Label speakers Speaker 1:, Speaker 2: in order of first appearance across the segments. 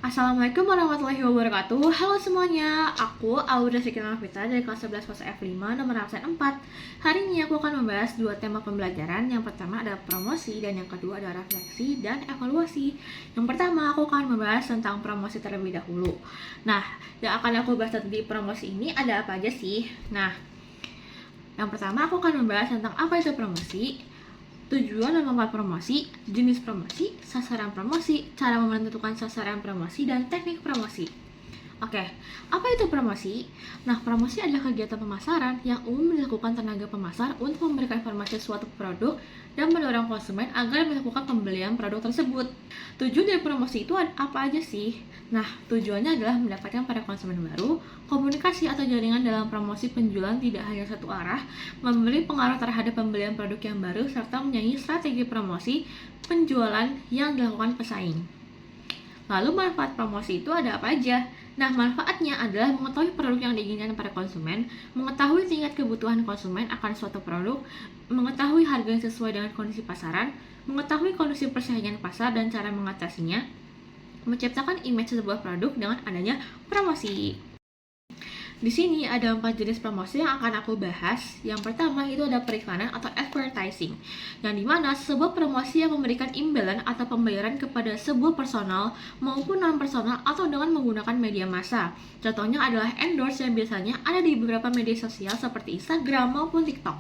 Speaker 1: Assalamualaikum warahmatullahi wabarakatuh. Halo semuanya, aku Audrey Sikina Novita dari kelas 11 kelas F5 nomor absen 4. Hari ini aku akan membahas dua tema pembelajaran. Yang pertama adalah promosi dan yang kedua adalah refleksi dan evaluasi. Yang pertama aku akan membahas tentang promosi terlebih dahulu. Nah, yang akan aku bahas di promosi ini ada apa aja sih? Nah, yang pertama aku akan membahas tentang apa itu promosi, tujuan dan manfaat promosi, jenis promosi, sasaran promosi, cara menentukan sasaran promosi, dan teknik promosi. Oke, apa itu promosi? Nah, promosi adalah kegiatan pemasaran yang umum dilakukan tenaga pemasar untuk memberikan informasi suatu produk dan mendorong konsumen agar melakukan pembelian produk tersebut. Tujuan dari promosi itu apa aja sih? Nah, tujuannya adalah mendapatkan para konsumen baru, komunikasi atau jaringan dalam promosi penjualan tidak hanya satu arah, memberi pengaruh terhadap pembelian produk yang baru, serta menyanyi strategi promosi penjualan yang dilakukan pesaing. Lalu manfaat promosi itu ada apa aja? Nah, manfaatnya adalah mengetahui produk yang diinginkan para konsumen, mengetahui tingkat kebutuhan konsumen akan suatu produk, mengetahui harga yang sesuai dengan kondisi pasaran, mengetahui kondisi persaingan pasar dan cara mengatasinya, menciptakan image sebuah produk dengan adanya promosi. Di sini ada 4 jenis promosi yang akan aku bahas. Yang pertama itu ada periklanan atau advertising, yang dimana sebuah promosi yang memberikan imbalan atau pembayaran kepada sebuah personal maupun non-personal atau dengan menggunakan media massa. Contohnya adalah endorse yang biasanya ada di beberapa media sosial seperti Instagram maupun TikTok.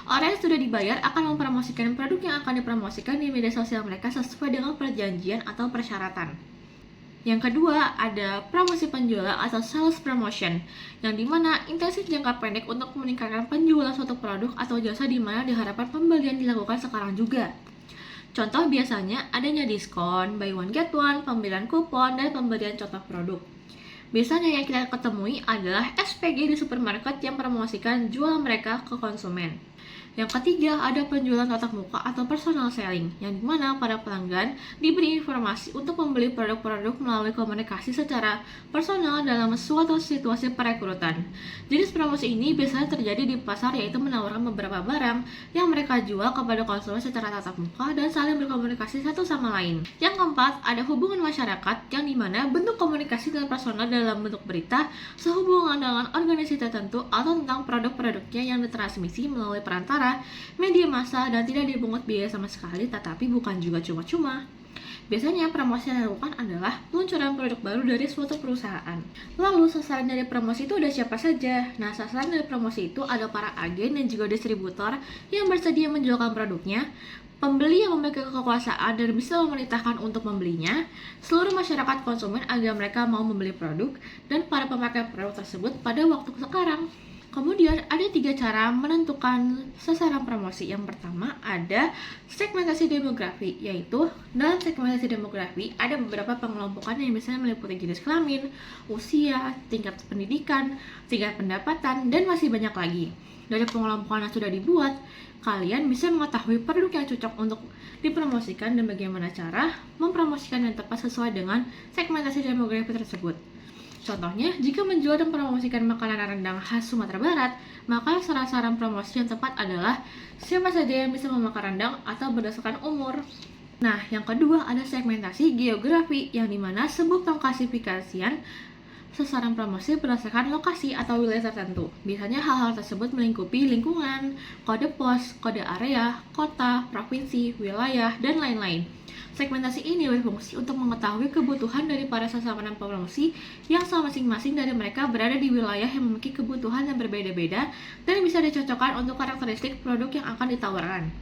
Speaker 1: Orang yang sudah dibayar akan mempromosikan produk yang akan dipromosikan di media sosial mereka sesuai dengan perjanjian atau persyaratan. Yang kedua, ada promosi penjualan atau sales promotion, yang dimana intensi jangka pendek untuk meningkatkan penjualan suatu produk atau jasa di mana diharapkan pembelian dilakukan sekarang juga. Contoh biasanya adanya diskon, buy one get one, pembelian kupon, dan pemberian contoh produk. Biasanya yang kita ketemui adalah SPG di supermarket yang promosikan jual mereka ke konsumen. Yang ketiga, ada penjualan tatap muka atau personal selling, yang dimana para pelanggan diberi informasi untuk membeli produk-produk melalui komunikasi secara personal dalam suatu situasi perekrutan. Jenis promosi ini biasanya terjadi di pasar, yaitu menawarkan beberapa barang yang mereka jual kepada konsumen secara tatap muka dan saling berkomunikasi satu sama lain. Yang keempat, ada hubungan masyarakat, yang dimana bentuk komunikasi dan personal dalam bentuk berita sehubungan dengan organisasi tertentu atau tentang produk-produknya yang ditransmisi melalui perantara media massa dan tidak dipungut biaya sama sekali, tetapi bukan juga cuma-cuma. Biasanya promosi yang dilakukan adalah peluncuran produk baru dari suatu perusahaan. Lalu sasaran dari promosi itu ada siapa saja? Nah, sasaran dari promosi itu ada para agen dan juga distributor yang bersedia menjualkan produknya, pembeli yang memiliki kekuasaan dan bisa memerintahkan untuk membelinya, seluruh masyarakat konsumen agar mereka mau membeli produk, dan para pemakai produk tersebut pada waktu sekarang. Kemudian ada 3 cara menentukan sasaran promosi. Yang pertama ada segmentasi demografi, yaitu dalam segmentasi demografi ada beberapa pengelompokan yang misalnya meliputi jenis kelamin, usia, tingkat pendidikan, tingkat pendapatan, dan masih banyak lagi. Dari pengelompokan yang sudah dibuat, kalian bisa mengetahui produk yang cocok untuk dipromosikan dan bagaimana cara mempromosikan yang tepat sesuai dengan segmentasi demografi tersebut. Contohnya, jika menjual dan mempromosikan makanan rendang khas Sumatera Barat, maka sasaran promosi yang tepat adalah siapa saja yang bisa memakan rendang atau berdasarkan umur. Nah, yang kedua ada segmentasi geografi, yang dimana sebuah pengklasifikasian sasaran promosi berdasarkan lokasi atau wilayah tertentu. Biasanya hal-hal tersebut melingkupi lingkungan, kode pos, kode area, kota, provinsi, wilayah, dan lain-lain. Segmentasi ini berfungsi untuk mengetahui kebutuhan dari para sasaran promosi yang masing-masing dari mereka berada di wilayah yang memiliki kebutuhan yang berbeda-beda dan bisa dicocokkan untuk karakteristik produk yang akan ditawarkan.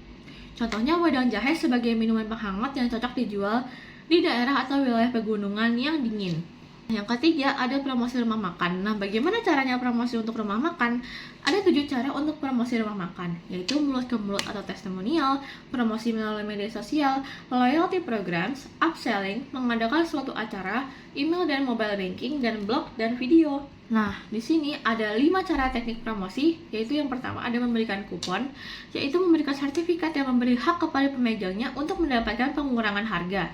Speaker 1: Contohnya wedang jahe sebagai minuman penghangat yang cocok dijual di daerah atau wilayah pegunungan yang dingin. Yang ketiga, ada promosi rumah makan. Nah, bagaimana caranya promosi untuk rumah makan? Ada 7 cara untuk promosi rumah makan, yaitu mulut ke mulut atau testimonial, promosi melalui media sosial, loyalty programs, upselling, mengadakan suatu acara, email dan mobile banking, dan blog dan video. Nah, di sini ada 5 cara teknik promosi, yaitu yang pertama ada memberikan kupon, yaitu memberikan sertifikat yang memberi hak kepada pemegangnya untuk mendapatkan pengurangan harga.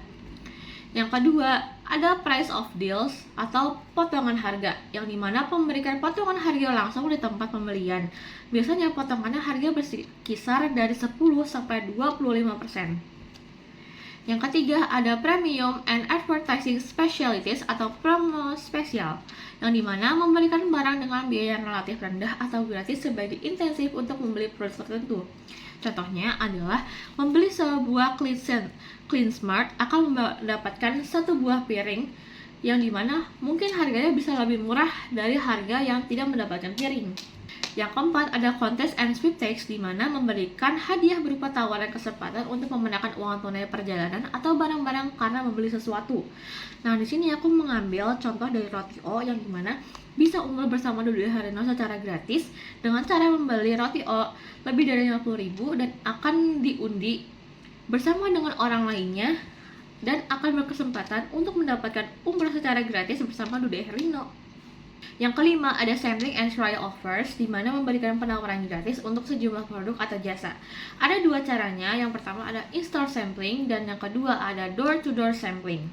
Speaker 1: Yang kedua, ada price of deals atau potongan harga, yang dimana memberikan potongan harga langsung di tempat pembelian. Biasanya potongannya harga berkisar dari 10-25%. Yang ketiga ada Premium and Advertising Specialties atau promo spesial, yang dimana memberikan barang dengan biaya yang relatif rendah atau gratis sebagai intensif untuk membeli produk tertentu. Contohnya adalah membeli sebuah Clean Smart akan mendapatkan satu buah piring, yang dimana mungkin harganya bisa lebih murah dari harga yang tidak mendapatkan piring. Yang keempat ada Contest and Sweepstakes, di mana memberikan hadiah berupa tawaran kesempatan untuk memenangkan uang tunai perjalanan atau barang-barang karena membeli sesuatu. Nah, di sini aku mengambil contoh dari Roti O, yang dimana bisa unggul bersama Dude Harino secara gratis dengan cara membeli Roti O lebih dari 50.000 dan akan diundi bersama dengan orang lainnya dan akan berkesempatan untuk mendapatkan umroh secara gratis bersama Dude Herlino. Yang kelima ada sampling and trial offers, di mana memberikan penawaran gratis untuk sejumlah produk atau jasa. Ada dua caranya, yang pertama ada in-store sampling dan yang kedua ada door-to-door sampling.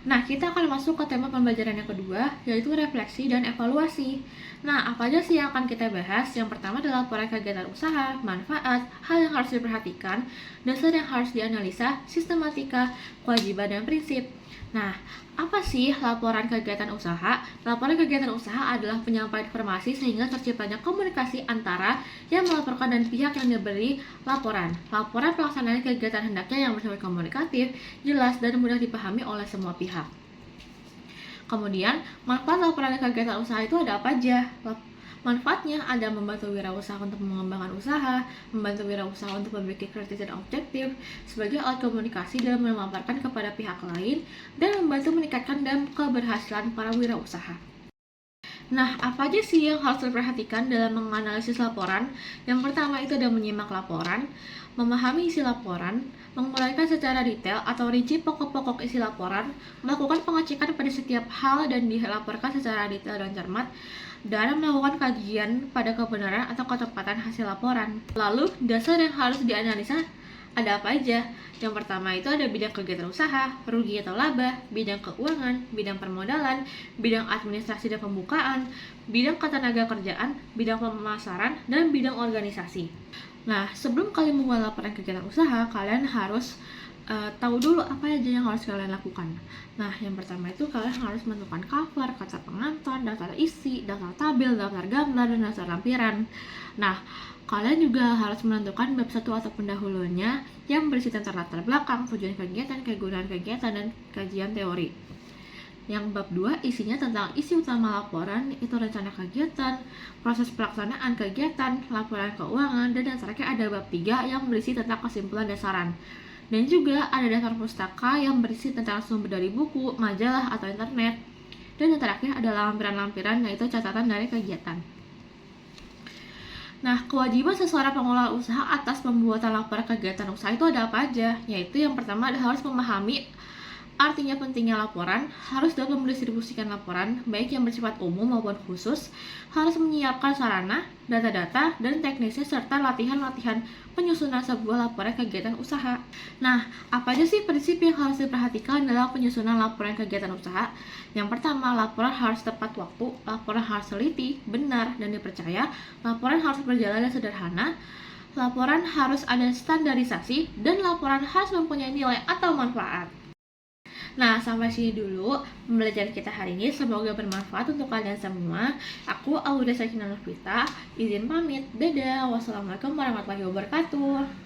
Speaker 1: Nah, kita akan masuk ke tema pembelajaran yang kedua, yaitu refleksi dan evaluasi. Nah, apa aja sih yang akan kita bahas? Yang pertama adalah laporan kegiatan usaha, manfaat, hal yang harus diperhatikan, dasar yang harus dianalisa, sistematika, kewajiban, dan prinsip. Nah, apa sih laporan kegiatan usaha? Laporan kegiatan usaha adalah penyampaian informasi sehingga terciptanya komunikasi antara yang melaporkan dan pihak yang diberi laporan. Laporan pelaksanaan kegiatan hendaknya yang bersifat komunikatif, jelas, dan mudah dipahami oleh semua pihak. Kemudian, manfaat laporan kegiatan usaha itu ada apa aja? Manfaatnya ada membantu wirausaha untuk mengembangkan usaha, membantu wirausaha untuk memiliki kritis dan objektif sebagai alat komunikasi dalam memaparkan kepada pihak lain, dan membantu meningkatkan dan keberhasilan para wirausaha. Nah, apa aja sih yang harus diperhatikan dalam menganalisis laporan? Yang pertama itu ada menyimak laporan, memahami isi laporan, menguraikan secara detail atau rinci pokok-pokok isi laporan, melakukan pengecekan pada setiap hal dan dilaporkan secara detail dan cermat, dan melakukan kajian pada kebenaran atau ketepatan hasil laporan. Lalu, dasar yang harus dianalisa ada apa aja? Yang pertama itu ada bidang kegiatan usaha, rugi atau laba, bidang keuangan, bidang permodalan, bidang administrasi dan pembukaan, bidang ketenaga kerjaan, bidang pemasaran, dan bidang organisasi. Nah, sebelum kalian membuat laporan kegiatan usaha, kalian harus tahu dulu apa aja yang harus kalian lakukan. Nah, yang pertama itu kalian harus menentukan cover, kata pengantar, daftar isi, daftar tabel, daftar gambar, dan daftar lampiran. Nah, kalian juga harus menentukan bab 1 atau pendahulunya yang berisi tentang latar belakang, tujuan kegiatan, kegunaan kegiatan, dan kajian teori. Yang bab 2 isinya tentang isi utama laporan, itu rencana kegiatan, proses pelaksanaan kegiatan, laporan keuangan, dan yang terakhir ada bab 3 yang berisi tentang kesimpulan dan saran. Dan juga ada daftar pustaka yang berisi tentang sumber dari buku, majalah, atau internet. Dan yang terakhir ada lampiran-lampiran, yaitu catatan dari kegiatan. Nah, kewajiban seseorang pengelola usaha atas pembuatan laporan kegiatan usaha itu ada apa aja? Yaitu yang pertama adalah harus memahami artinya pentingnya laporan, harus dapat mendistribusikan laporan, baik yang bersifat umum maupun khusus, harus menyiapkan sarana, data-data, dan teknisnya, serta latihan-latihan penyusunan sebuah laporan kegiatan usaha. Nah, apa aja sih prinsip yang harus diperhatikan dalam penyusunan laporan kegiatan usaha? Yang pertama, laporan harus tepat waktu, laporan harus teliti, benar, dan dipercaya, laporan harus berjalan dan sederhana, laporan harus ada standarisasi, dan laporan harus mempunyai nilai atau manfaat. Nah, sampai sini dulu pembelajaran kita hari ini. Semoga bermanfaat untuk kalian semua. Aku Auda Sakinah Novita, izin pamit. Dadah. Wassalamualaikum warahmatullahi wabarakatuh.